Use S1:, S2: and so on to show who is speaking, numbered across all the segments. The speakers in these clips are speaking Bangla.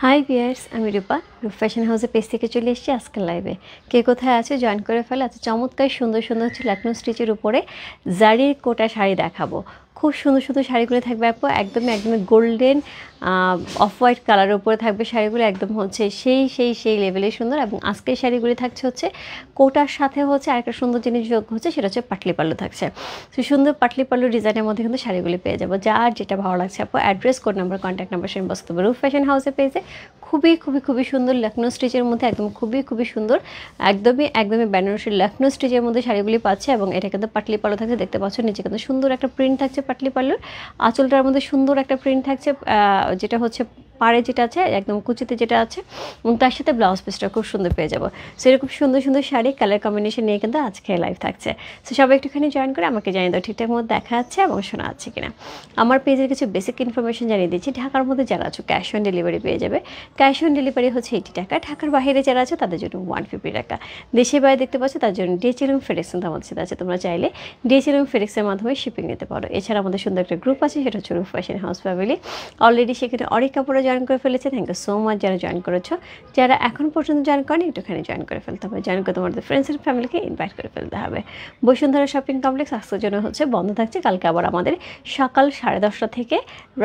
S1: হাই ভিয়ার্স, আমি রূপা। রূপ ফ্যাশন হাউসের পেজ থেকে চলে এসেছি আজকের লাইভে। কে কোথায় আছে জয়েন করে ফেলে। আচ্ছা, চমৎকার সুন্দর সুন্দর হচ্ছে লাকনো স্টিচের উপরে জারির কোটা শাড়ি দেখাবো। খুব সুন্দর সুন্দর শাড়িগুলো থাকবে আপু, একদমই গোল্ডেন অফ হোয়াইট কালারের উপরে থাকবে শাড়িগুলো, একদম হচ্ছে সেই লেভেলে সুন্দর। এবং আজকের শাড়িগুলি থাকছে হচ্ছে কোটার সাথে হচ্ছে আরেকটা সুন্দর জিনিস যোগ হচ্ছে, সেটা হচ্ছে পাটলি পাল্লু থাকছে। তো সুন্দর পাটলি পাল্লু ডিজাইনের মধ্যে কিন্তু শাড়িগুলি পেয়ে যাবো। যার যেটা ভালো লাগছে আপু, address, code number, contact number send বসতে হবে রূপ ফ্যাশন হাউসের পেজে। খুবই সুন্দর লখনৌ স্টিচের মধ্যে, একদম খুবই সুন্দর, একদমই বেনারসি লখনৌ স্টিচের মধ্যে শাড়িগুলি পাচ্ছে। এবং এটা কিন্তু পাটলি পাল্লু থাকছে, দেখতে পাচ্ছ নিচে কিন্তু সুন্দর একটা প্রিন্ট থাকছে পাটলি পাল্লুর। আঁচলটার মধ্যে সুন্দর একটা প্রিন্ট থাকছে, যেটা হচ্ছে পাড়ে যেটা আছে একদম কুচিতে যেটা আছে, এবং তার সাথে ব্লাউজ পিসটা খুব সুন্দর পেয়ে যাবো। সেরকম সুন্দর সুন্দর শাড়ি কালার কম্বিনেশন নিয়ে কিন্তু আজকে লাইভ থাকছে। সো সবাই একটুখানি জয়েন করে আমাকে জানিয়ে দাও ঠিকঠাক মতো দেখা যাচ্ছে এবং শোনা যাচ্ছে কিনা। আমার পেজের কিছু বেসিক ইনফরমেশন জানিয়ে দিচ্ছি। ঢাকার মধ্যে যারা আছো ক্যাশ অন ডেলিভারি পেয়ে যাবে। ক্যাশ অন ডেলিভারি হচ্ছে 80 টাকা। ঢাকার বাইরে যারা আছে তাদের জন্য 150 টাকা। দেশের বাইরে দেখতে পাচ্ছ তার জন্য ডিএচএল এবং ফেডেক্স আমাদের সাথে আছে। তোমরা চাইলে ডিএচএল এবং ফেডেক্সের মাধ্যমে শিপিং নিতে পারো। এছাড়া আমাদের সুন্দর একটা গ্রুপ আছে, সেটা হচ্ছে রূপ ফ্যাশন হাউস ফ্যামিলি। অলরেডি সেখানে অনেক কাপড়ে জয়েন করে ফেলেছে। থ্যাংক ইউ সো মাচ যারা জয়েন করেছো। যারা এখন পর্যন্ত জয়েন করেনি একটুখানি জয়েন করে ফেলতে হবে। জয়েন করে তোমাদের ফ্রেন্ডস অ্যান্ড ফ্যামিলিকে ইনভাইট করে ফেলতে হবে। বসুন্ধরা শপিং কমপ্লেক্স আজকের জন্য হচ্ছে বন্ধ থাকছে। কালকে আবার আমাদের সকাল 10:30 থেকে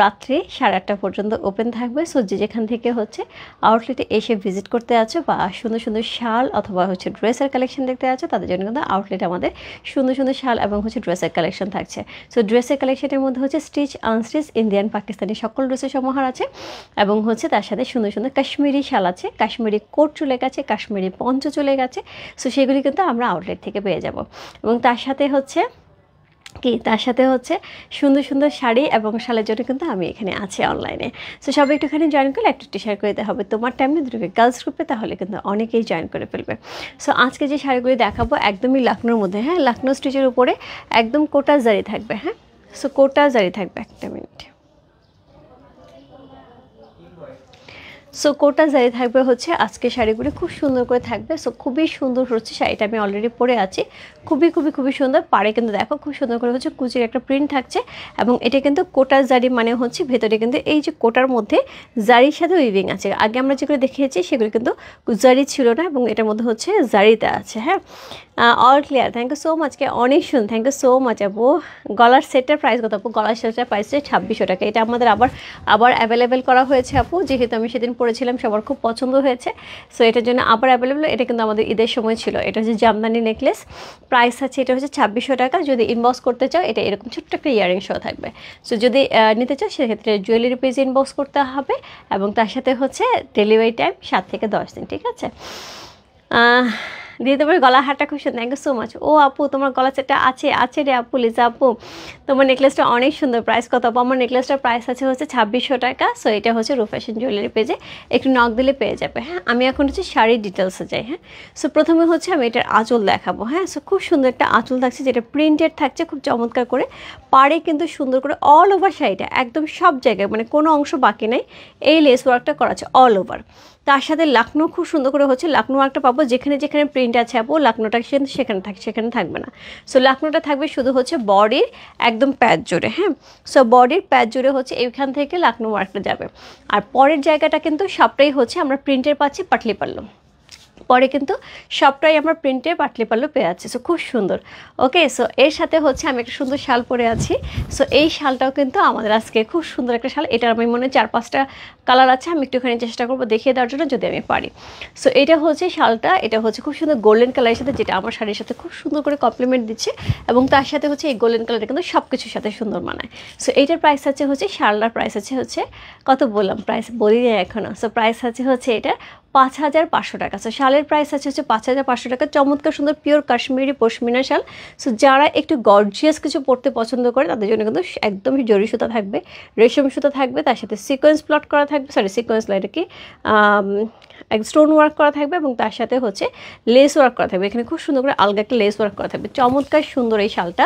S1: রাত্রি 8:30 পর্যন্ত ওপেন থাকবে। সো যেখান থেকে হচ্ছে আউটলেটে এসে ভিজিট করতে আছো বা সুন্দর সুন্দর শাল অথবা হচ্ছে ড্রেসের কালেকশন দেখতে আছো, তাদের জন্য কিন্তু আউটলেটে আমাদের সুন্দর সুন্দর শাল এবং হচ্ছে ড্রেসের কালেকশন থাকছে। সো ড্রেসের কালেকশনের মধ্যে হচ্ছে স্টিচ, আনস্টিচ, ইন্ডিয়ান, পাকিস্তানি সকল ড্রেসের সমাহার আছে। এবং হচ্ছে তার সাথে সুন্দর সুন্দর কাশ্মীরি শাল আছে, কাশ্মীরি কোট চলে গেছে, কাশ্মীরি পঞ্চ চলে গেছে। সো সেগুলি কিন্তু আমরা আউটলেট থেকে পেয়ে যাব। এবং তার সাথে হচ্ছে সুন্দর সুন্দর শাড়ি এবং শালের জন্য কিন্তু আমি এখানে আছি অনলাইনে। সো সবাই একটুখানি জয়েন করলে একটু শেয়ার করে দিতে হবে তোমার টাইমে দুটোকে গার্লস গ্রুপে, তাহলে কিন্তু অনেকেই জয়েন করে ফেলবে। সো আজকে যে শাড়িগুলি দেখাবো একদমই লখনৌর মধ্যে, হ্যাঁ, লখনৌ স্টিচের উপরে একদম কোটা জারি থাকবে। হ্যাঁ, সো কোটা জারি থাকবে। একটা মিনিট। সো কোটা জারি থাকবে হচ্ছে আজকে শাড়িগুলি খুব সুন্দর করে থাকবে। সো খুবই সুন্দর হচ্ছে শাড়িটা, আমি অলরেডি পরে আছি। খুবই সুন্দর। পাড়ে কিন্তু দেখো খুব সুন্দর করে হচ্ছে কুচির একটা প্রিন্ট থাকছে। এবং এটা কিন্তু কোটা জারি মানে হচ্ছে ভেতরে কিন্তু এই যে কোটার মধ্যে জারির সাথে উইভিং আছে। আগে আমরা যেগুলো দেখিয়েছি সেগুলো কিন্তু জারি ছিল না, এবং এটার মধ্যে হচ্ছে জারিতে আছে। হ্যাঁ, all clear. Thank you so much. অনেক শুন, থ্যাংক ইউ সো মাচ আপু। গলার সেটের প্রাইস কত আপু? গলার সেটের প্রাইস 2600 টাকা। এটা আমাদের আবার অ্যাভেলেবেল করা হয়েছে আপু, যেহেতু আমি সেদিন পরেছিলাম, সবার খুব পছন্দ হয়েছে। সো এটার জন্য আবার অ্যাভেলেবেল। এটা কিন্তু আমাদের ঈদের সময় ছিল। এটা হচ্ছে জামদানি নেকলেস, প্রাইস আছে এটা হচ্ছে 2600 টাকা। যদি ইনবক্স করতে চাও এটা এরকম ছোট্ট একটা ইয়ারিং সহ থাকবে। সো যদি নিতে চাও সেক্ষেত্রে জুয়েলারি পেজে ইনবক্স করতে হবে। এবং তার সাথে হচ্ছে ডেলিভারি টাইম 7 থেকে 10 দিন, ঠিক আছে? দিয়ে তোমার গলা হারটা খুব সুন্দর। Thank you so much. ও আপু তোমার গলা সেটটা আছে রে আপু, লিজা আপু তোমার নেকলেসটা অনেক সুন্দর। প্রাইস কত আপু? আমার নেকলেসটার প্রাইস আছে হচ্ছে 2600 টাকা। সো এটা হচ্ছে রূপ ফ্যাশন জুয়েলারি পেজে, একটু নক দিলে পেয়ে যাবে। হ্যাঁ, আমি এখন হচ্ছে শাড়ির ডিটেলসে যাই। হ্যাঁ, সো প্রথমে হচ্ছে আমি এটার আঁচল দেখাবো। হ্যাঁ, সো খুব সুন্দর একটা আঁচল থাকছে, যেটা প্রিন্টেড থাকছে খুব চমৎকার করে। পাড়ে কিন্তু সুন্দর করে অল ওভার শাড়িটা একদম সব জায়গায়, মানে কোনো অংশ বাকি নেই, এই লেস ওয়ার্কটা করা আছে অল ওভার। তার সাথে লাকনো খুব সুন্দর করে হচ্ছে লাকনো একটা পাবো, যেখানে যেখানে প্রিন্ট আছে আপু লাকনোটা সেখানে থাকবে না। সো লাকনোটা থাকবে শুধু হচ্ছে বডির একদম প্যাচ জুড়ে। হ্যাঁ, সো বডির প্যাচ জুড়ে হচ্ছে এইখান থেকে লাকনো ওয়ার্কটা যাবে। আর পরের জায়গাটা কিন্তু সবটাই হচ্ছে আমরা প্রিন্টের পাচ্ছি পাটলি পাল্লু। পরে কিন্তু সবটাই আমরা প্রিন্টে পাটলি পাল্লু পেয়ে আছি। সো খুব সুন্দর। ওকে, সো এর সাথে হচ্ছে আমি একটা সুন্দর শাল পরে আছি। সো এই শালটাও কিন্তু আমাদের আজকে খুব সুন্দর একটা শাল। এটার আমি মনে 4-5টা কালার আছে, আমি একটুখানি চেষ্টা করবো দেখিয়ে দেওয়ার জন্য যদি আমি পারি। সো এটা হচ্ছে শালটা, এটা হচ্ছে খুব সুন্দর গোল্ডেন কালারের সাথে, যেটা আমার শাড়ির সাথে খুব সুন্দর করে কমপ্লিমেন্ট দিচ্ছে। এবং তার সাথে হচ্ছে এই গোল্ডেন কালারটা কিন্তু সব কিছুর সাথে সুন্দর মানায়। সো এইটার প্রাইস আছে হচ্ছে, শালটার প্রাইস আছে হচ্ছে কত বললাম, প্রাইস বলি না এখনও। সো প্রাইস আছে হচ্ছে এটা 5500 টাকা। সো শালের প্রাইস আছে হচ্ছে 5500 টাকা। চমৎকার সুন্দর পিওর কাশ্মীরি পশমিনা শাল। সো যারা একটু গর্জিয়াস কিছু পরতে পছন্দ করে তাদের জন্য কিন্তু একদমই জরি সুতা থাকবে, রেশম সুতা থাকবে, তার সাথে সিকোয়েন্স প্লট করা থাকবে, সিকোয়েন্স লাইট কি স্টোন ওয়ার্ক করা থাকবে, এবং তার সাথে হচ্ছে লেস ওয়ার্ক করা থাকবে। এখানে খুব সুন্দর করে আলগা একটা লেস ওয়ার্ক করা থাকবে। চমৎকার সুন্দর এই শালটা।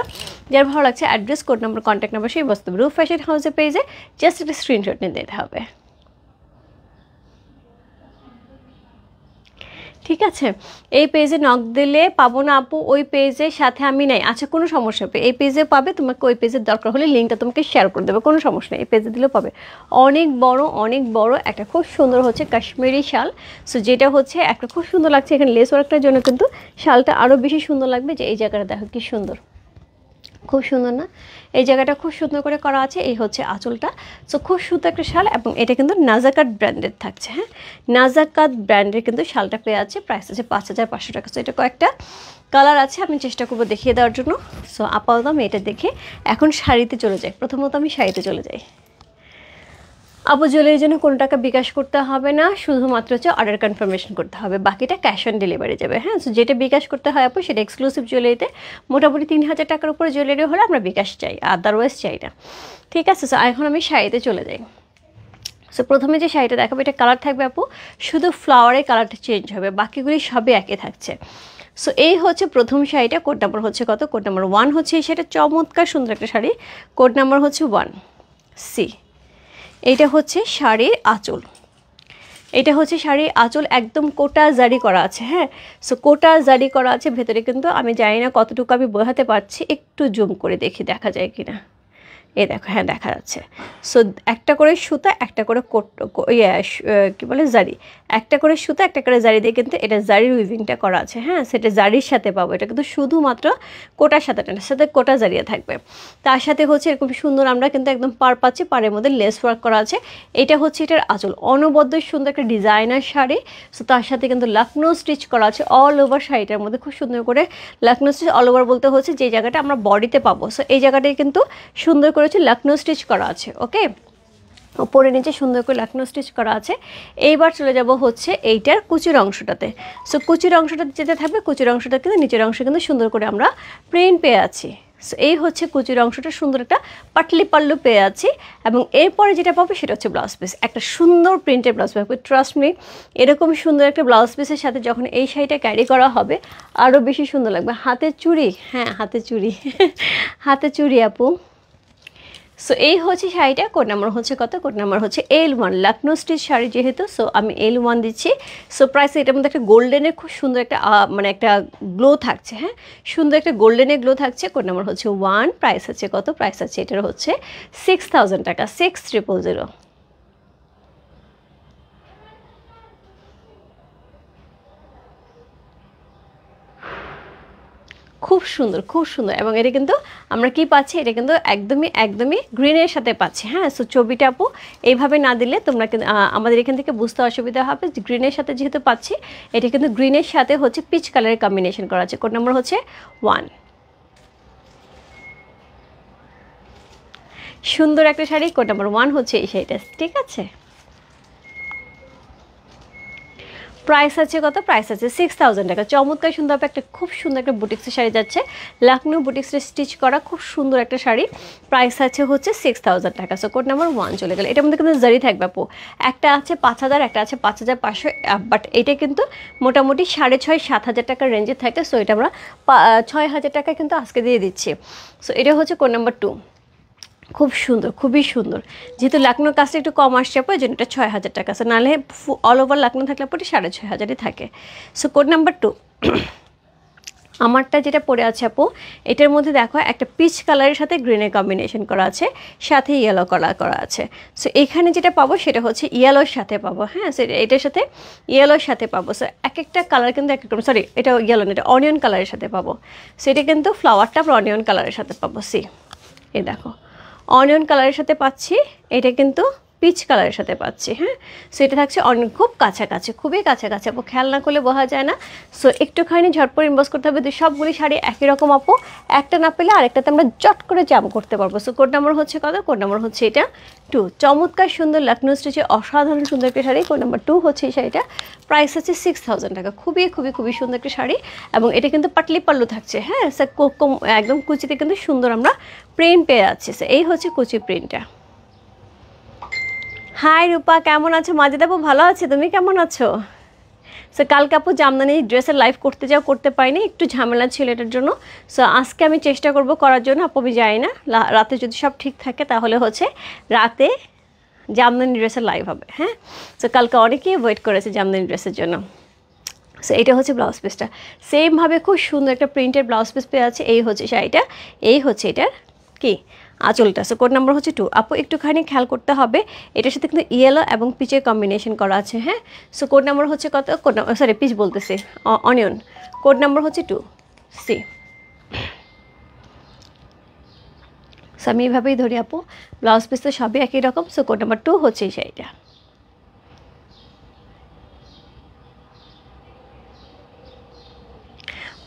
S1: যার ভালো লাগছে address, code number, contact number সেই বসতে হবে রূপ ফ্যাশন হাউসের পেজে। জাস্ট একটা স্ক্রিনশট নিয়ে দিতে হবে। ঠিক আছে, এই পেজে নক দিলে পাবো না আপু, ওই পেজের সাথে আমি নাই। আচ্ছা কোনো সমস্যা হবে, এই পেজে পাবে, তোমাকে ওই পেজের দরকার হলে লিঙ্কটা তোমাকে শেয়ার করে দেবে, কোনো সমস্যা নেই, এই পেজে দিলেও পাবে। অনেক বড় একটা খুব সুন্দর হচ্ছে কাশ্মীরি শাল। সো যেটা হচ্ছে একটা খুব সুন্দর লাগছে, এখানে লেস ওয়ার্কটার জন্য কিন্তু শালটা আরও বেশি সুন্দর লাগবে। যে এই জায়গাটা দেখো কি সুন্দর, খুব সুন্দর না? এই জায়গাটা খুব সুন্দর করে করা আছে। এই হচ্ছে আঁচলটা। সো খুব সুন্দর একটা শাল, এবং এটা কিন্তু নাজাকাত ব্র্যান্ডের থাকছে। হ্যাঁ, নাজাকাত ব্র্যান্ডের কিন্তু শালটা পেয়ে আছে, প্রাইস আছে 5500 টাকা। সো এটা কয়েকটা কালার আছে, আমি চেষ্টা করবো দেখিয়ে দেওয়ার জন্য। সো আপাতত আমি এটা দেখে এখন শাড়িতে চলে যাই। প্রথমত আমি শাড়িতে চলে যাই। আপু জুয়েলারির জন্য কোনো টাকা বিকাশ করতে হবে না, শুধুমাত্র হচ্ছে অর্ডার কনফার্মেশন করতে হবে, বাকিটা ক্যাশ অন ডেলিভারি যাবে। হ্যাঁ, সো যেটা বিকাশ করতে হয় আপু সেটা এক্সক্লুসিভ জুয়েলারিতে মোটামুটি 3000 টাকার উপরে জুয়েলারি হলে আমরা বিকাশ চাই, আদারওয়াইজ চাই না। ঠিক আছে, সো এখন আমি শাড়িতে চলে যাই। সো প্রথমে যে শাড়িটা দেখাবো এটা কালার থাকবে আপু, শুধু ফ্লাওয়ারের কালারটা চেঞ্জ হবে, বাকিগুলি সবই একই থাকছে। সো এই হচ্ছে প্রথম শাড়িটা। কোড নাম্বার হচ্ছে কত? কোড নাম্বার 1 হচ্ছে এই শাড়িটা, চমৎকার সুন্দর একটা শাড়ি। কোড নাম্বার হচ্ছে 1 সি। এইটা হচ্ছে শাড়ির আঁচল, এটা হচ্ছে শাড়ির আঁচল, একদম কোটা জারি করা আছে। হ্যাঁ, সো কোটা জারি করা আছে ভেতরে, কিন্তু আমি জানি না কতটুকু আমি বোঝাতে পারছি, একটু জুম করে দেখি দেখা যায় কিনা। এই দেখো, হ্যাঁ দেখা যাচ্ছে। সো একটা করে সুতা, একটা করে কী বলে জারি, একটা করে সুতা একটা করে জারি দিয়ে কিন্তু এটা জারির উইভিংটা করা আছে। হ্যাঁ, সেটা জারির সাথে পাবো, এটা কিন্তু শুধুমাত্র কোটার সাথে না, সাথে কোটা জারিয়ে থাকবে। তার সাথে হচ্ছে এরকম সুন্দর আমরা কিন্তু একদম পার পাচ্ছি, পাড়ের মধ্যে লেস ওয়ার্ক করা আছে। এটা হচ্ছে এটার আঁচল, অনবদ্য সুন্দর একটা ডিজাইনার শাড়ি। সো তার সাথে কিন্তু লখনৌ স্টিচ করা আছে অল ওভার শাড়িটার মধ্যে, খুব সুন্দর করে লখনৌ স্টিচ। অল ওভার বলতে হচ্ছে যে জায়গাটা আমরা বডিতে পাবো, সো এই জায়গাটায় কিন্তু সুন্দর করে লখনৌ স্টিচ করা আছে। ওকে, উপরে নিচে সুন্দর করে লখনৌ স্টিচ করা আছে। এইবার চলে যাব হচ্ছে এইটার কুচির অংশটাতে। সো কুচির অংশটাতে যেতে থাকবে, কুচির অংশটা কিন্তু নিচের অংশে কিন্তু সুন্দর করে আমরা প্রিন্ট পেয়ে আছি। সো এই হচ্ছে কুচির অংশটা, সুন্দর একটা পাটলি পাল্লু পেয়ে আছি। এবং এরপরে যেটা পাবো সেটা হচ্ছে ব্লাউজ পিস, একটা সুন্দর প্রিন্টের ব্লাউজ পিস। ট্রাস্ট মি, এরকম সুন্দর একটা ব্লাউজ পিসের সাথে যখন এই শাড়িটা ক্যারি করা হবে আরও বেশি সুন্দর লাগবে। হাতে চুড়ি, হ্যাঁ হাতে চুড়ি হাতে চুড়ি আপু। সো এই হচ্ছে শাড়িটা। কোড নাম্বার হচ্ছে কত? কোড নাম্বার হচ্ছে L1, লখনৌ স্টিচ শাড়ি যেহেতু, সো আমি L1 দিচ্ছি। সো প্রাইস এটার মধ্যে একটা গোল্ডেনের খুব সুন্দর একটা মানে একটা গ্লো থাকছে। হ্যাঁ, সুন্দর একটা গোল্ডেনের গ্লো থাকছে। কোড নাম্বার হচ্ছে 1, প্রাইস আছে কত? প্রাইস আছে এটার হচ্ছে 6000 টাকা, 6000। খুব সুন্দর, খুব সুন্দর। এবং এটা কিন্তু আমরা কি পাচ্ছি, এটা কিন্তু একদমই গ্রিনের সাথে পাচ্ছি। হ্যাঁ, সো ছবিটা আপু এইভাবে না দিলে তোমরা কিন্তু আমাদের এখান থেকে বুঝতে অসুবিধা হবে। গ্রিনের সাথে যেহেতু পাচ্ছি, এটা কিন্তু গ্রিনের সাথে হচ্ছে পিচ কালারের কম্বিনেশন করা আছে। কোড নাম্বার হচ্ছে 1। সুন্দর একটা শাড়ি, কোড নাম্বার 1 হচ্ছে এই শাড়িটা। ঠিক আছে, প্রাইস আছে কত? প্রাইস আছে 6000 টাকা। চমৎকার সুন্দর একটা খুব সুন্দর একটা বুটিক্সের শাড়ি যাচ্ছে, লখনৌ বুটিক্সের স্টিচ করা খুব সুন্দর একটা শাড়ি। প্রাইস আছে হচ্ছে 6000 টাকা। সো কোড নাম্বার 1 চলে গেল। এটার মধ্যে কিন্তু জারি থাকবে আপু, একটা আছে 5000, একটা আছে 5500, বাট এটা কিন্তু মোটামুটি 6500-7000 টাকার রেঞ্জে থাকে। সো এটা আমরা 6000 টাকায় কিন্তু আজকে দিয়ে দিচ্ছি। সো এটা হচ্ছে কোড নাম্বার 2। খুব সুন্দর, খুবই সুন্দর। যেহেতু লখনৌ কাজটা একটু কম আসছে আপু, এই জন্য এটা 6000 টাকা। সো নাহলে অল ওভার লখনৌ থাকলে পরে 6500 থাকে। So code number 2। আমারটা যেটা পরে আছে আপু, এটার মধ্যে দেখো একটা পিচ কালারের সাথে গ্রিনের কম্বিনেশন করা আছে, সাথে ইয়েলো কালার করা আছে। সো এখানে যেটা পাবো সেটা হচ্ছে ইয়েলোর সাথে পাবো। হ্যাঁ, সো এটার সাথে ইয়েলোর সাথে পাবো। সো এক একটা কালার কিন্তু এক একটা, সরি এটা ইয়েলো না, এটা অনিয়ন কালারের সাথে পাবো। সো এটা কিন্তু ফ্লাওয়ারটা আমরা অনিয়ন কালারের সাথে পাবো। সি, এই দেখো অনিয়ন কালারের সাথে পাচ্ছি, এটা কিন্তু পিচ কালারের সাথে পাচ্ছি। হ্যাঁ, সো এটা থাকছে অনেক খুব কাছাকাছি, খুবই কাছাকাছি আপু, খেয়াল না করলে বোঝা যায় না। সো একটুখানি ঝটপট ইনবক্স করতে হবে। সবগুলি শাড়ি একই রকম আপু, একটা না পেলে আরেকটাতে আমরা জট করে জাম করতে পারবো। সো কোড নাম্বার হচ্ছে কত? কোড নাম্বার হচ্ছে এটা 2। চমৎকার সুন্দর লখনৌ স্টিচে অসাধারণ সুন্দর একটা শাড়ি। কোড নাম্বার 2 হচ্ছে এই শাড়িটা। প্রাইস হচ্ছে 6000 টাকা। খুবই সুন্দর একটা শাড়ি, এবং এটা কিন্তু পাটলি পাল্লু থাকছে। হ্যাঁ, একদম কুচিতে কিন্তু সুন্দর আমরা প্রিন্ট পেয়ে যাচ্ছি। সো এই হচ্ছে কুচি প্রিন্টটা। হাই রূপা, কেমন আছো? মাজেদ আপু ভালো আছে, তুমি কেমন আছো? সো কালকে আপু জামদানি ড্রেসের লাইভ করতে পারিনি, একটু ঝামেলা ছিল এটার জন্য। সো আজকে আমি চেষ্টা করব করার জন্য। আপু আমি যাই না, রাতে যদি সব ঠিক থাকে তাহলে হচ্ছে রাতে জামদানি ড্রেসের লাইভ হবে। হ্যাঁ, সো কালকে অনেকেই ওয়েট করেছে জামদানি ড্রেসের জন্য। সো এটা হচ্ছে ব্লাউজ পিসটা, সেমভাবে খুব সুন্দর একটা প্রিন্টের ব্লাউজ পিস পেয়ে আছে। এই হচ্ছে শাড়িটা, এই হচ্ছে এটার কি আঁচলটা। সো কোড নাম্বার হচ্ছে 2। আপু একটুখানি খেয়াল করতে হবে, এটার সাথে কিন্তু ইয়েলো এবং পিচের কম্বিনেশন করা আছে। হ্যাঁ, সো কোড নাম্বার হচ্ছে কত, কোড সরি পিচ বলতেছি, অনিয়ন। কোড নাম্বার হচ্ছে 2 সি। সো আমি এইভাবেই ধরি আপু, ব্লাউজ পিস তো সবই একই রকম। সো কোড নাম্বার 2 হচ্ছে এই শাড়িটা।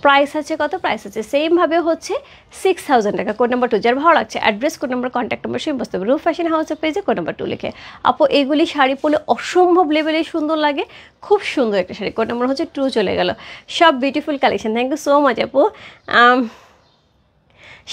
S1: প্রাইস আছে কত, প্রাইস আছে সেমভাবে হচ্ছে 6000 টাকা। কোড নাম্বার 2, যার ভালো লাগছে address, code number, contact number সেই বসতে হবে রূপ ফ্যাশন হাউসের পেজে কোড নাম্বার 2 লিখে। আপু এইগুলি শাড়ি পরলে অসম্ভব লেভেলে সুন্দর লাগে, খুব সুন্দর একটা শাড়ি। কোড নাম্বার হচ্ছে 2 চলে গেল। সব beautiful collection, thank you so much আপু।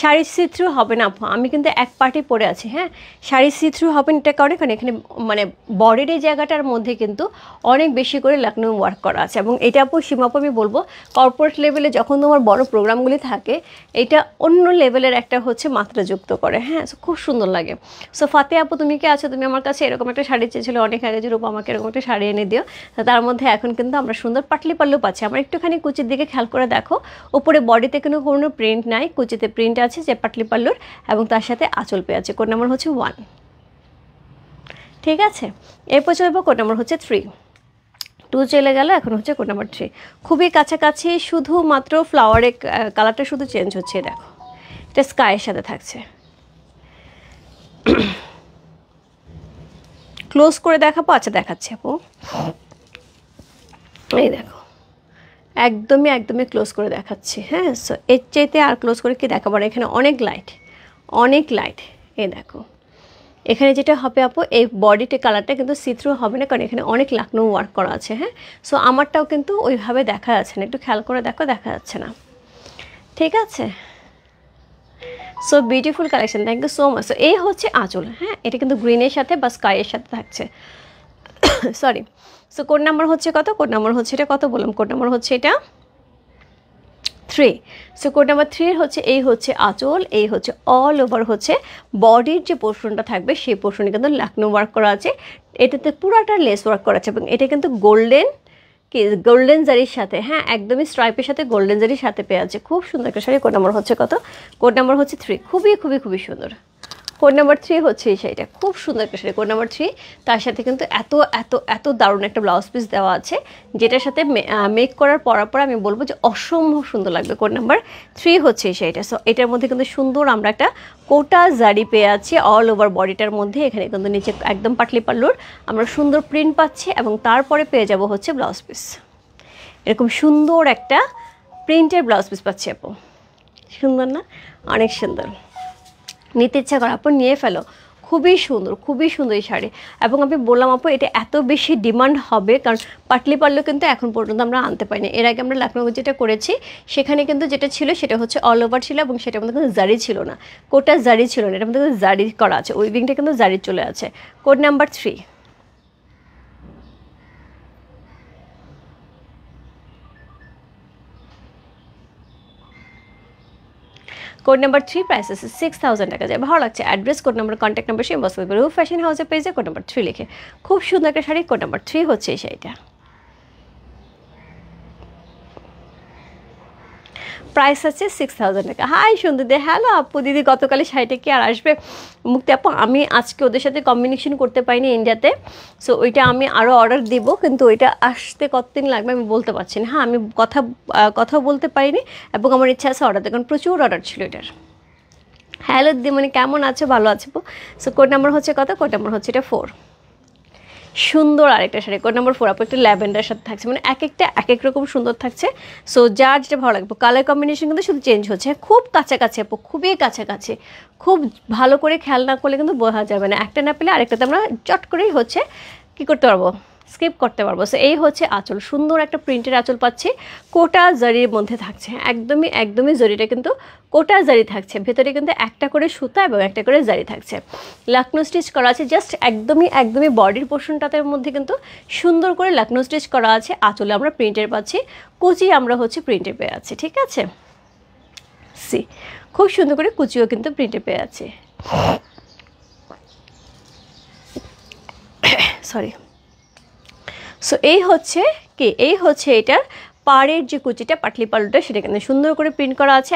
S1: শাড়ি সি থ্রু হবে না আপু, আমি কিন্তু এক পার্টি পরে আছি। হ্যাঁ, শাড়ি সি থ্রু হবে না, এটা কারণে কারণ এখানে মানে বডির এই জায়গাটার মধ্যে কিন্তু অনেক বেশি করে লাকনো ওয়ার্ক করা আছে। এবং এটা আপু সীমাপু আমি বলবো কর্পোরেট লেভেলে যখন তোমার বড় প্রোগ্রামগুলি থাকে, এটা অন্য লেভেলের একটা হচ্ছে মাত্রা যুক্ত করে। হ্যাঁ, খুব সুন্দর লাগে। সো ফাতে আপু তুমি কি আছো, তুমি আমার কাছে এরকম একটা শাড়ি চেয়েছিল অনেক আগে, যে রূপা আমাকে এরকম একটা শাড়ি এনে দিও। তার মধ্যে এখন কিন্তু আমরা সুন্দর পাটলি পাল্লু পাচ্ছি। আমার একটুখানি কুচির দিকে খেয়াল করে দেখো, উপরে বডিতে কোনো প্রিন্ট নাই, কুচিতে প্রিন্ট আছে যে পাটলি পাল্লুর, এবং তার সাথে আঁচল পেয়ে আছে। কোড নাম্বার হচ্ছে 1, ঠিক আছে। এরপর চলবো কোড নাম্বার হচ্ছে 3, 2 চলে গেল, এখন হচ্ছে কোড নাম্বার 3। খুবই কাছাকাছি, শুধুমাত্র ফ্লাওয়ারের কালারটা শুধু চেঞ্জ হচ্ছে। দেখো এটা স্কাইয়ের সাথে থাকছে। ক্লোজ করে দেখাবো, আচ্ছা দেখাচ্ছি আপু, এই দেখো একদমই একদমই ক্লোজ করে দেখাচ্ছি। হ্যাঁ, সো এর চাইতে আর ক্লোজ করে কি দেখাবো না, এখানে অনেক লাইট, অনেক লাইট। এই দেখো এখানে যেটা হবে আপু, এই বডিতে কালারটা কিন্তু সি থ্রু হবে না, কারণ এখানে অনেক লাকনো ওয়ার্ক করা আছে। হ্যাঁ, সো আমারটাও কিন্তু ওইভাবে দেখা যাচ্ছে না, একটু খেয়াল করে দেখো, দেখা যাচ্ছে না, ঠিক আছে। So beautiful collection, thank you so much. So এই হচ্ছে আঁচল। হ্যাঁ, এটা কিন্তু গ্রিনের সাথে বা স্কাইয়ের সাথে থাকছে, সরি। সো কোড নাম্বার হচ্ছে কত, কোড নাম্বার হচ্ছে এটা কত বললাম, কোড নাম্বার হচ্ছে এটা 3। সো কোড নাম্বার 3 হচ্ছে এই হচ্ছে আঁচল, এই হচ্ছে অল ওভার হচ্ছে বডির যে পোর্শনটা থাকবে সেই পোর্শনে কিন্তু লাকনো ওয়ার্ক করা আছে, এটাতে পুরাটা লেস ওয়ার্ক করা আছে, এবং এটা কিন্তু গোল্ডেন জারির সাথে, হ্যাঁ একদমই স্ট্রাইপের সাথে গোল্ডেন জারির সাথে পেয়ে আছে। খুব সুন্দর একটা শাড়ি। কোড নাম্বার হচ্ছে কত, কোড নাম্বার হচ্ছে 3। খুবই খুবই খুবই সুন্দর। কোড নাম্বার 3 হচ্ছে এই শাড়িটা, খুব সুন্দর একটা শাড়ি। কোড নাম্বার 3, তার সাথে কিন্তু এত এত এত দারুণ একটা ব্লাউজ পিস দেওয়া আছে, যেটার সাথে মেক করার পর আমি বলবো যে অসম্ভব সুন্দর লাগবে। কোড নাম্বার 3 হচ্ছে এই শাড়িটা। সো এটার মধ্যে কিন্তু সুন্দর আমরা একটা কোটা জারি পেয়ে আছি অল ওভার বডিটার মধ্যে। এখানে কিন্তু নিচে একদম পাটলি পাল্লুর আমরা সুন্দর প্রিন্ট পাচ্ছি, এবং তারপরে পেয়ে যাব হচ্ছে ব্লাউজ পিস, এরকম সুন্দর একটা প্রিন্টের ব্লাউজ পিস পাচ্ছি আপু। সুন্দর না, অনেক সুন্দর। নিতে ইচ্ছা করে আপু নিয়ে ফেলো, খুবই সুন্দর, খুবই সুন্দর এই শাড়ি। এবং আমি বললাম আপু এটা এত বেশি ডিমান্ড হবে, কারণ পাটলি পাল্লু কিন্তু এখন পর্যন্ত আমরা আনতে পারিনি। এর আগে আমরা লখনৌ যেটা করেছি সেখানে কিন্তু যেটা ছিল সেটা হচ্ছে অল ওভার ছিল, এবং সেটার মধ্যে কিন্তু জারি ছিল না, কোটা জারি ছিল না, এটার মধ্যে কিন্তু জারি করা আছে, উইভিংটা কিন্তু জারি চলে আছে। Code number 3। Code number 3, price আছে 6000 টাকা। যায় ভালো লাগছে address, code number, contact number সেই বসতে পারবে রূপ ফ্যাশন হাউসের পেজে কোড নাম্বার 3 লিখে। খুব সুন্দর একটা শাড়ি। কোড নাম্বার 3 হচ্ছে এই শাড়িটা। প্রাইস আছে 6000 টাকা। হাই সুন্দর দে, হ্যালো আপু দিদি, গতকালে শাড়িটা কি আর আসবে? মুক্তি আপু আমি আজকে ওদের সাথে কম্বিনেশন করতে পারিনি ইন্ডিয়াতে, সো ওইটা আমি আরও অর্ডার দিব, কিন্তু ওইটা আসতে কতদিন লাগবে আমি বলতে পারছি না। হ্যাঁ, আমি কথাও বলতে পারিনি, এবং আমার ইচ্ছা আছে অর্ডার, কারণ প্রচুর অর্ডার ছিল এটার। হ্যালো দিদি মানে কেমন আছো, ভালো আছো? সো কোড নাম্বার হচ্ছে কত, কোড নাম্বার হচ্ছে এটা 4। সুন্দর আরেকটা শাড়ি। কোড নাম্বার 4 আপু একটা ল্যাভেন্ডার সাথে থাকছে, মানে এক একটা এক এক রকম সুন্দর থাকছে। সো যার যেটা ভালো লাগবে, কালার কম্বিনেশন কিন্তু শুধু চেঞ্জ হচ্ছে, খুব কাছাকাছি আপু, খুবই কাছাকাছি। খুব ভালো করে খেয়াল না করলে কিন্তু বোঝা যাবে না, একটা না পেলে আরেকটাতে আমরা চট করেই হচ্ছে কী করতে পারবো, স্কিপ করতে পারবো। সো এই হচ্ছে আঁচল, সুন্দর একটা প্রিন্টের আঁচল পাচ্ছি, কোটা জারির মধ্যে থাকছে, একদমই একদমই জারিটা কিন্তু কোটা জারি থাকছে, ভেতরে কিন্তু একটা করে সুতা এবং একটা করে জারি থাকছে, লাকনো স্টিচ করা আছে। জাস্ট একদমই একদমই বডির পোর্শনটাতে মধ্যে কিন্তু সুন্দর করে লাকনো স্টিচ করা আছে। আঁচলে আমরা প্রিন্টের পাচ্ছি, কুচি আমরা হচ্ছে প্রিন্টে পেয়ে আছি, ঠিক আছে। সি খুব সুন্দর করে কুচিও কিন্তু প্রিন্টে পেয়ে আছে, সরি। সো এই হচ্ছে কি, এই হচ্ছে এটার পাড়ের যে কুচিটা পাটলি পাল্লুটা সেটা কিন্তু সুন্দর করে প্রিন্ট করা আছে,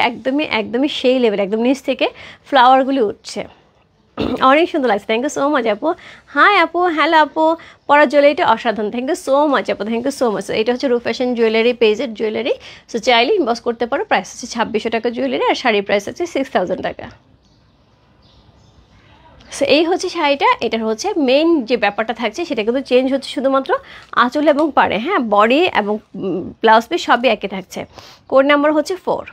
S1: একদমই সেই লেভেল, একদম নিচ থেকে ফ্লাওয়ারগুলি উঠছে, অনেক সুন্দর লাগছে। থ্যাংক ইউ সো মাচ আপু। হাই আপু, হ্যালো আপু, পরার জুয়েলারিটা অসাধারণ, থ্যাংক ইউ সো মাচ আপু, থ্যাংক ইউ সো মাচ। এটা হচ্ছে রূপ ফ্যাশন জুয়েলারি পেজের জুয়েলারি, সো চাইলে ইনবক্স করতে পারো। প্রাইস হচ্ছে 2600 টাকা জুয়েলারি, আর শাড়ির প্রাইস হচ্ছে 6000 টাকা। সো এই হচ্ছে শাড়িটা। এটার হচ্ছে মেইন যে ব্যাপারটা থাকছে সেটা কিন্তু চেঞ্জ হচ্ছে শুধুমাত্র আঁচল এবং পাড়ে, হ্যাঁ, বডি এবং ব্লাউজ পিস সবই একই থাকছে। কোড নাম্বার হচ্ছে 4।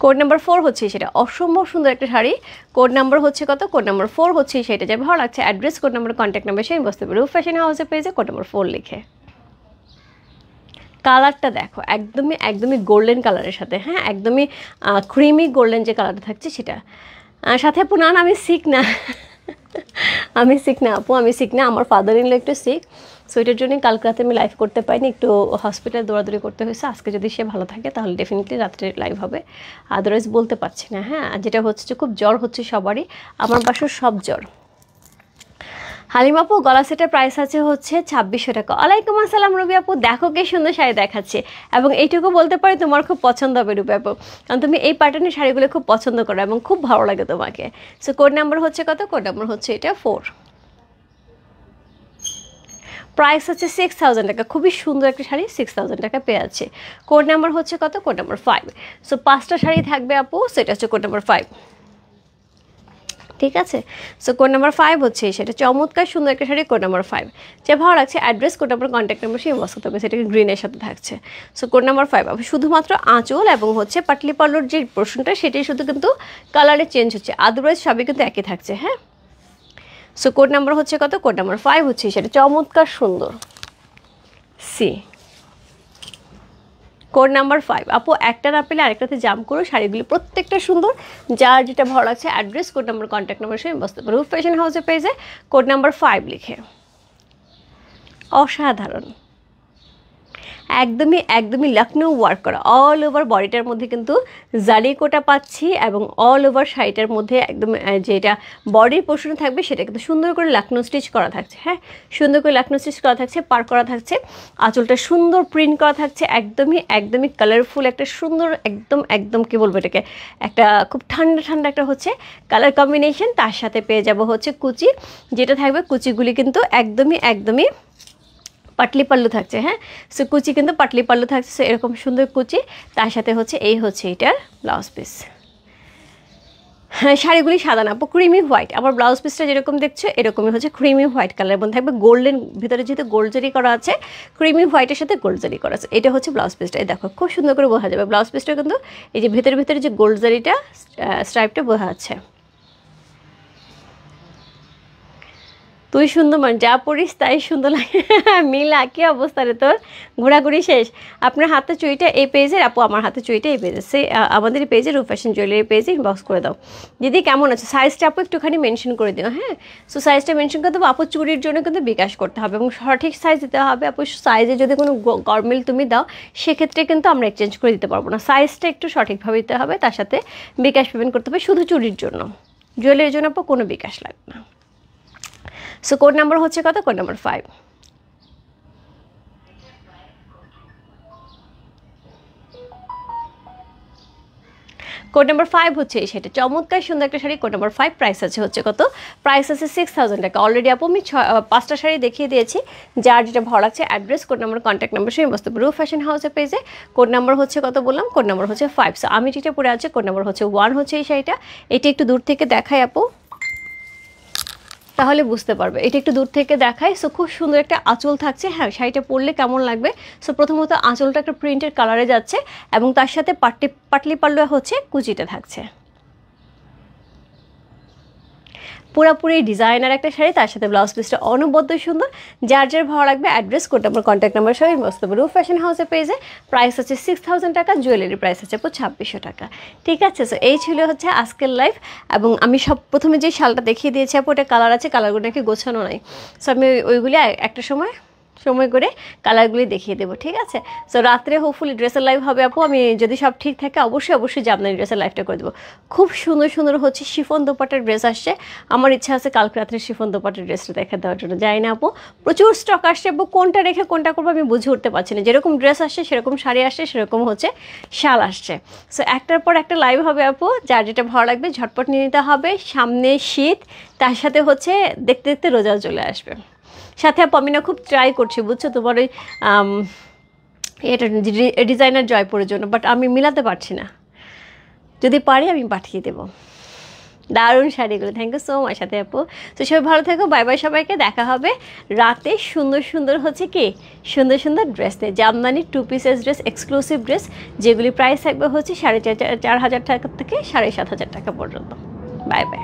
S1: কোড নাম্বার 4 হচ্ছে সেটা, অসম্ভব সুন্দর একটা শাড়ি। কোড নাম্বার হচ্ছে কত? কোড নাম্বার 4 হচ্ছে সেটা। যে ভালো লাগছে address, code number, contact number সেই বসতে পারে রূপ ফ্যাশন হাউসে পেজে কোড নাম্বার 4 লিখে। কালারটা দেখো, একদমই গোল্ডেন কালারের সাথে, হ্যাঁ, একদমই ক্রিমি গোল্ডেন যে কালারটা থাকছে সেটা। সাথে আপু না আমি সিক না আমি সিক না আপু, আমি সিক না, আমার ফাদার ইন ল একটু সিক, সো এটার জন্যই কালকে রাতে আমি লাইভ করতে পারিনি, একটু হসপিটালে দৌড়াদৌড়ি করতে হয়েছে। আজকে যদি সে ভালো থাকে তাহলে ডেফিনেটলি রাত্রে লাইভ হবে, আদারওয়াইজ বলতে পারছি না। হ্যাঁ, যেটা হচ্ছে যে খুব জ্বর হচ্ছে সবারই, আমার বাসার সব জ্বর। হালিম আপু, গলা সেটের প্রাইস আছে হচ্ছে 2600 টাকা। ওয়ালাইকুম আসসালাম রবি আপু, দেখো কে সুন্দর শাড়ি দেখাচ্ছে, এবং এইটুকু বলতে পারি তোমার খুব পছন্দ হবে রবি আপু, কারণ তুমি এই প্যাটার্নের শাড়িগুলো খুব পছন্দ করো এবং খুব ভালো লাগে তোমাকে। সো কোড নাম্বার হচ্ছে কত? কোড নাম্বার হচ্ছে এটা 4। প্রাইস হচ্ছে 6000 টাকা। খুবই সুন্দর একটা শাড়ি 6000 টাকা পেয়ে আছে। কোড নাম্বার হচ্ছে কত? Code number 5। সো 5টা শাড়ি থাকবে আপু, সেটা হচ্ছে কোড নাম্বার 5, ঠিক আছে। সো কোড নাম্বার 5 হচ্ছে সেটা, চমৎকার সুন্দর একটা শাড়ি, কোড নাম্বার 5। যে ভালো লাগছে address, code number, contact number সেই বসতে হবে, সেটা গ্রিনের সাথে থাকছে। সো কোড নাম্বার 5 আপু, শুধুমাত্র আঁচল এবং হচ্ছে পাটলি পাল্লুর যে পোর্শনটা সেটাই শুধু কিন্তু কালারে চেঞ্জ হচ্ছে, আদারওয়াইজ সবই কিন্তু একই থাকছে। হ্যাঁ, সো কোড নাম্বার হচ্ছে কত? কোড নাম্বার 5 হচ্ছে সেটা, চমৎকার সুন্দর সি। কোড নাম্বার 5 আপু, একটা না পেলে আরেকটাতে জাম্প করো, শাড়িগুলি প্রত্যেকটা সুন্দর, যার যেটা ভালো লাগছে address, code number, contact number সে বসতে পারো রূপ ফ্যাশন হাউসের পেজে কোড নাম্বার 5 লিখে। অসাধারণ, একদমই লখনৌ ওয়ার্ক করা, অল ওভার বডিটার মধ্যে কিন্তু জারি কোটা পাচ্ছি, এবং অল ওভার শাড়িটার মধ্যে একদম যেটা বডির পোর্শনে থাকবে সেটা কিন্তু সুন্দর করে লখনৌ স্টিচ করা থাকছে। হ্যাঁ, সুন্দর করে লখনৌ স্টিচ করা থাকছে, পার করা থাকছে, আঁচলটা সুন্দর প্রিন্ট করা থাকছে, একদমই কালারফুল একটা সুন্দর, একদম কি বলবো এটাকে, একটা খুব ঠান্ডা একটা হচ্ছে কালার কম্বিনেশন। তার সাথে পেয়ে যাব হচ্ছে কুচি, যেটা থাকবে কুচিগুলি কিন্তু একদমই পাটলি পাল্লু থাকছে। হ্যাঁ, সো কুচি কিন্তু পাটলি পাল্লু থাকছে, সো এরকম সুন্দর কুচি, তার সাথে হচ্ছে এটার ব্লাউজ পিস। হ্যাঁ, শাড়িগুলি সাদা না আপু, ক্রিমি হোয়াইট। আবার ব্লাউজ পিসটা যেরকম দেখছো এরকমই হচ্ছে ক্রিমি হোয়াইট কালারের মধ্যে থাকবে, গোল্ডেন ভিতরে যেহেতু গোল্ড জারি করা আছে, ক্রিমি হোয়াইটের সাথে গোল্ড জারি করা আছে। এটা হচ্ছে ব্লাউজ পিসটা, এই দেখো খুব সুন্দর করে বোঝা যাবে ব্লাউজ পিসটা কিন্তু এই যে ভিতরে যে গোল্ড জারিটা স্ট্রাইপটা বোঝা যাচ্ছে। তুই সুন্দর, মানে যা পড়িস তাই সুন্দর লাগে। মিলা, কি অবস্থা রে তোর? ঘোরাঘুরি শেষ? আপনার হাতে চুড়িটা এই পেজের আপু, আমার হাতে চুড়িটা এই পেজের, সে আমাদের এই পেজে রূপ ফ্যাশন জুয়েলারি পেজে ইনবক্স করে দাও। দিদি কেমন আছে? সাইজটা আপু একটুখানি মেনশন করে দিও। হ্যাঁ, সো সাইজটা মেনশন করে দেবো আপু। চুড়ির জন্য কিন্তু বিকাশ করতে হবে এবং সঠিক সাইজ দিতে হবে আপু। সাইজে যদি কোনো গরমিল তুমি দাও সেক্ষেত্রে কিন্তু আমরা এক্সচেঞ্জ করে দিতে পারবো না, সাইজটা একটু সঠিকভাবে দিতে হবে, তার সাথে বিকাশ পেমেন্ট করতে হবে শুধু চুড়ির জন্য, জুয়েলারির জন্য আপু কোনো বিকাশ লাগবে না। সো কোড নাম্বার হচ্ছে কত? Code number 5। কোড নাম্বার 5 হচ্ছে সেটা, চমৎকার সুন্দর একটা শাড়ি, কোড নাম্বার 5। প্রাইস আছে হচ্ছে কত? প্রাইস আছে 6000 টাকা। অলরেডি আপু আমি 5টা শাড়ি দেখিয়ে দিয়েছি, যার যেটা ভালো লাগছে address, code number, contact number সেই বস্তু রূপ ফ্যাশন হাউসের পেজে। কোড নাম্বার হচ্ছে কত বললাম? কোড নাম্বার হচ্ছে 5। সো আমি যেটা পরে আছে কোড নাম্বার হচ্ছে 1 হচ্ছে এই শাড়িটা। এটি একটু দূর থেকে দেখাই আপু, তাহলে বুঝতে পারবে। এটা একটু দূর থেকে দেখায়। সো খুব সুন্দর একটা আঁচল থাকছে। হ্যাঁ, শাড়িটা পরলে কেমন লাগবে? সো প্রথমত আঁচলটা একটা প্রিন্টের কালারে যাচ্ছে এবং তার সাথে পাটলি পাল্লু হচ্ছে কুচিটা থাকছে, পুরোপুরি ডিজাইনার একটা শাড়ি, তার সাথে ব্লাউজ পিসটা অনবদ্য সুন্দর। যার ভালো লাগবে address, code number, contact number সবাই বসতে পারবে রূপ ফ্যাশন হাউসের পেজে। প্রাইস আছে 6000 টাকা, জুয়েলারি প্রাইস আছে 2600 টাকা। ঠিক আছে, সো এই ছিল হচ্ছে আজকের লাইভ। এবং আমি প্রথমে যে শালটা দেখিয়ে দিয়েছি আপু, ওটা কালার আছে, কালারগুলো নাকি গোছানো নাই, সো আমি ওইগুলি একটা সময় সময় করে কালারগুলি দেখিয়ে দেবো, ঠিক আছে? সো রাত্রে হোপফুলি ড্রেসের লাইভ হবে আপু, আমি যদি সব ঠিক থাকে অবশ্যই জামদানি ড্রেসের লাইভটা করে দেবো। খুব সুন্দর হচ্ছে শিফন দোপাট্টার ড্রেস আসছে, আমার ইচ্ছা আছে কালকে রাত্রে শিফন দোপাট্টার ড্রেসটা দেখা দেওয়ার জন্য। জানি না আপু, প্রচুর স্টক আসছে আপু, কোনটা রেখে কোনটা করবো আমি বুঝে উঠতে পারছি না। যেরকম ড্রেস আসছে সেরকম শাড়ি আসছে, সেরকম হচ্ছে শাল আসছে। সো একটার পর একটা লাইভ হবে আপু, যার যেটা ভালো লাগবে ঝটপট নিয়ে নিতে হবে। সামনে শীত, তার সাথে হচ্ছে দেখতে দেখতে রোজাও চলে আসবে। সাথে আপু আমি না খুব ট্রাই করছি বুঝছো তোমার ওই এটা ডিজাইনার জয়পুরের জন্য, বাট আমি মিলাতে পারছি না। যদি পারি আমি পাঠিয়ে দেবো। দারুণ শাড়িগুলো, থ্যাংক ইউ সো মাচ সাথে আপু। তো সবাই ভালো থাকো, বাই বাই, সবাইকে দেখা হবে রাতে সুন্দর হচ্ছে কি সুন্দর ড্রেস নিয়ে, Jamdani 2 pieces dress, exclusive dress, যেগুলি প্রাইস থাকবে হচ্ছে 4,500 টাকা থেকে 7,500 টাকা পর্যন্ত। Bye bye.